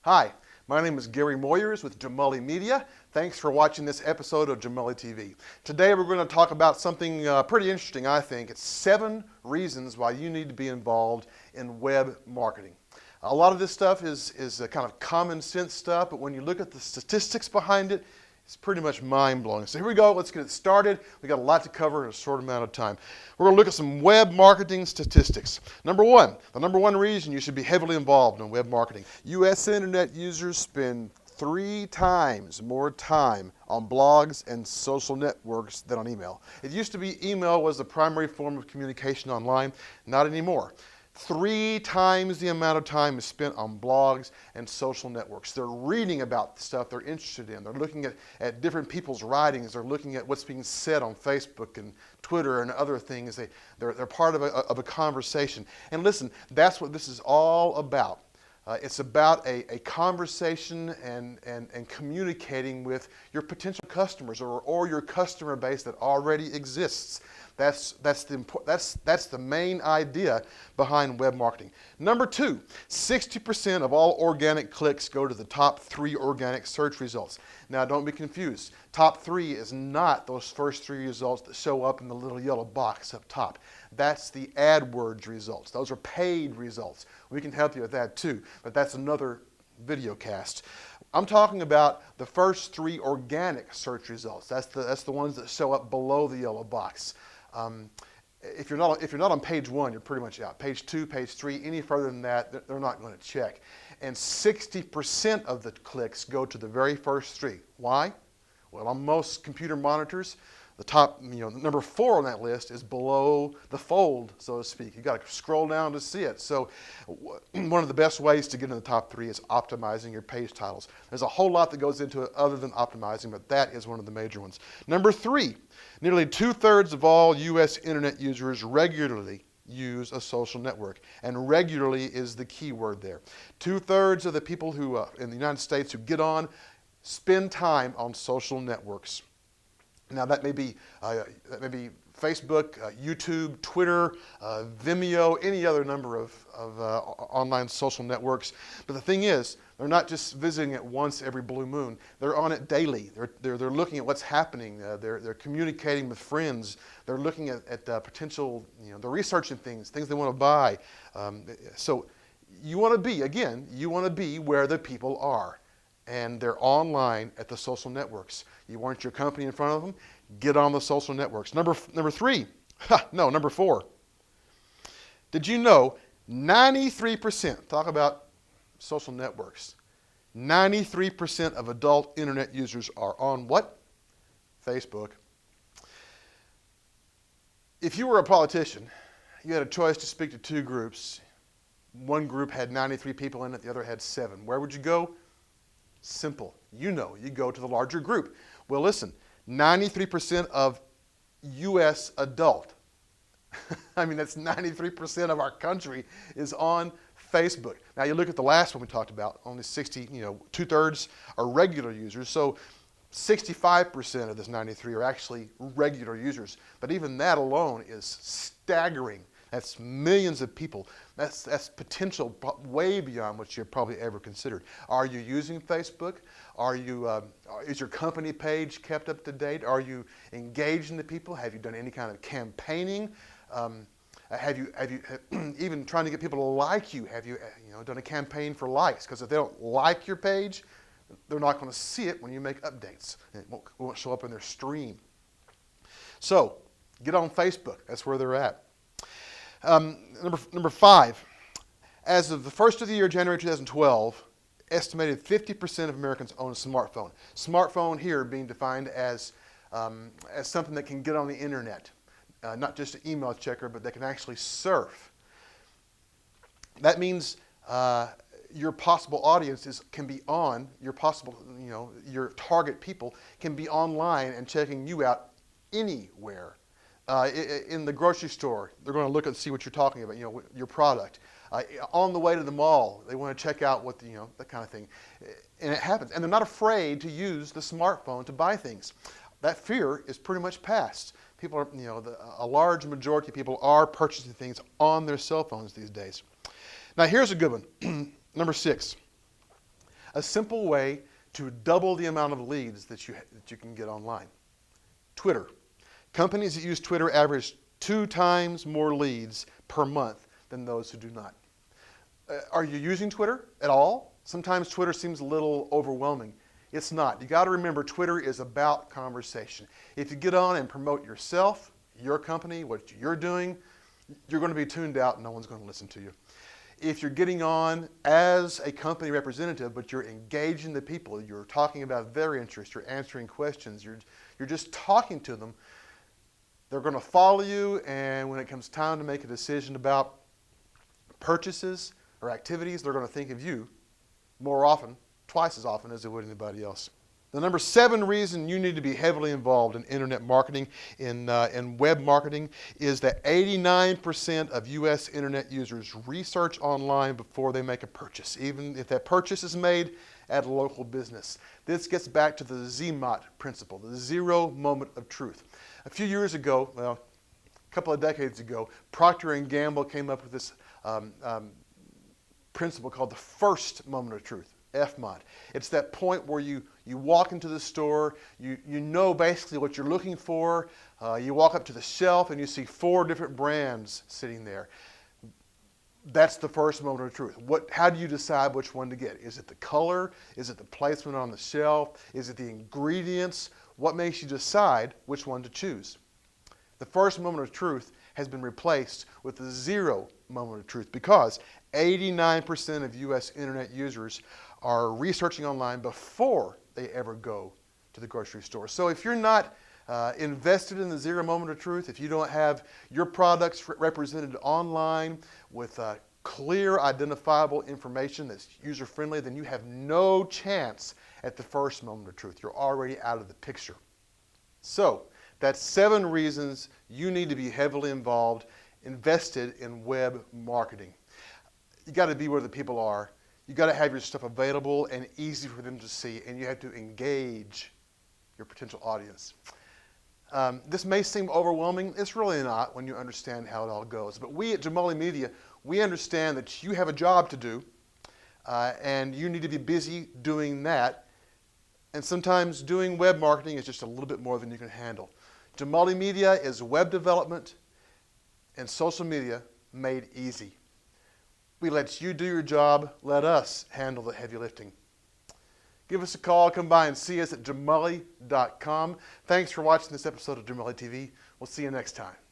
Hi, my name is Gary Moyers with Jemully Media. Thanks for watching this episode of Jemully TV. Today we're going to talk about something pretty interesting, I think. It's 7 reasons why you need to be involved in web marketing. A lot of this stuff is kind of common sense stuff, but when you look at the statistics behind it, it's pretty much mind-blowing. So here we go. Let's get it started. We got a lot to cover in a short amount of time. We're going to look at some web marketing statistics. Number 1, the number 1 reason you should be heavily involved in web marketing. U.S. internet users spend 3 times more time on blogs and social networks than on email. It used to be email was the primary form of communication online. Not anymore. 3 times the amount of time is spent on blogs and social networks. They're reading about the stuff they're interested in. They're looking at different people's writings. They're looking at what's being said on Facebook and Twitter and other things. They're part of a conversation. And listen, that's what this is all about. It's about a conversation and communicating with your potential customers or your customer base that already exists. That's the main idea behind web marketing. Number 2, 60% of all organic clicks go to the top 3 organic search results. Now don't be confused. Top 3 is not those first 3 results that show up in the little yellow box up top. That's the AdWords results. Those are paid results. We can help you with that too, but that's another video cast. I'm talking about the first 3 organic search results. That's the ones that show up below the yellow box. If you're not on page 1, you're pretty much out. Page 2, page 3, any further than that, they're not going to check. And 60% of the clicks go to the very first 3. Why? Well, on most computer monitors, the top, number 4 on that list is below the fold, so to speak. You got to scroll down to see it. So one of the best ways to get in the top 3 is optimizing your page titles. There's a whole lot that goes into it other than optimizing, but that is one of the major ones. Number 3, nearly 2/3 of all U.S. internet users regularly use a social network, and regularly is the key word there. 2/3 of the people who in the United States who get on spend time on social networks. Now that may be Facebook, YouTube, Twitter, Vimeo, any other number of online social networks. But the thing is, they're not just visiting it once every blue moon. They're on it daily. They're looking at what's happening. They're communicating with friends. They're looking at potential. They're researching things they want to buy. So you want to be where the people are. And they're online at the social networks. You want your company in front of them? Get on the social networks. Number 4. Did you know 93%, talk about social networks, 93% of adult internet users are on what? Facebook. If you were a politician, you had a choice to speak to 2 groups. One group had 93 people in it, the other had 7. Where would you go? Simple. You go to the larger group. Well, listen, 93% of U.S. adult, that's 93% of our country is on Facebook. Now you look at the last one we talked about, only 2/3 are regular users, so 65% of this 93 are actually regular users. But even that alone is staggering. That's millions of people. That's potential way beyond what you've probably ever considered. Are you using Facebook? Is your company page kept up to date? Are you engaging the people? Have you done any kind of campaigning? Have you even trying to get people to like you? Have you done a campaign for likes? Because if they don't like your page, they're not going to see it when you make updates. It won't show up in their stream. So get on Facebook. That's where they're at. Number 5, as of the first of the year, January 2012, estimated 50% of Americans own a smartphone. Smartphone here being defined as something that can get on the internet, not just an email checker, but that can actually surf. That means your possible audiences can be on, your target people can be online and checking you out anywhere. In the grocery store, they're going to look and see what you're talking about, your product. On the way to the mall, they want to check out what that kind of thing. And it happens. And they're not afraid to use the smartphone to buy things. That fear is pretty much past. People are, a large majority of people are purchasing things on their cell phones these days. Now here's a good one. Number 6. a simple way to double the amount of leads that you can get online. Twitter. Companies that use Twitter average 2 times more leads per month than those who do not. Are you using Twitter at all? Sometimes Twitter seems a little overwhelming. It's not. You got to remember, Twitter is about conversation. If you get on and promote yourself, your company, what you're doing, you're going to be tuned out and no one's going to listen to you. If you're getting on as a company representative, but you're engaging the people, you're talking about their interests, you're answering questions, you're just talking to them, they're going to follow you, and when it comes time to make a decision about purchases or activities, they're going to think of you more often, twice as often as they would anybody else. The number 7 reason you need to be heavily involved in internet marketing, in web marketing, is that 89% of U.S. internet users research online before they make a purchase, even if that purchase is made at a local business. This gets back to the ZMOT principle, the zero moment of truth. A few years ago, well, a couple of decades ago, Procter & Gamble came up with this principle called the first moment of truth, FMOT. It's that point where you walk into the store, you know basically what you're looking for, you walk up to the shelf and you see 4 different brands sitting there. That's the first moment of truth. How do you decide which one to get? Is it the color? Is it the placement on the shelf? Is it the ingredients? What makes you decide which one to choose? The first moment of truth has been replaced with the zero moment of truth because 89% of U.S. internet users are researching online before they ever go to the grocery store. So if you're not invested in the zero moment of truth, if you don't have your products represented online with clear, identifiable information that's user-friendly, then you have no chance at the first moment of truth. You're already out of the picture. So that's 7 reasons you need to be heavily involved, invested in web marketing. You got to be where the people are. You got to have your stuff available and easy for them to see, and you have to engage your potential audience. This may seem overwhelming. It's really not when you understand how it all goes. But we at Jemully Media, we understand that you have a job to do, and you need to be busy doing that. And sometimes doing web marketing is just a little bit more than you can handle. Jemully Media is web development and social media made easy. We let you do your job. Let us handle the heavy lifting. Give us a call. Come by and see us at jemully.com. Thanks for watching this episode of Jemully TV. We'll see you next time.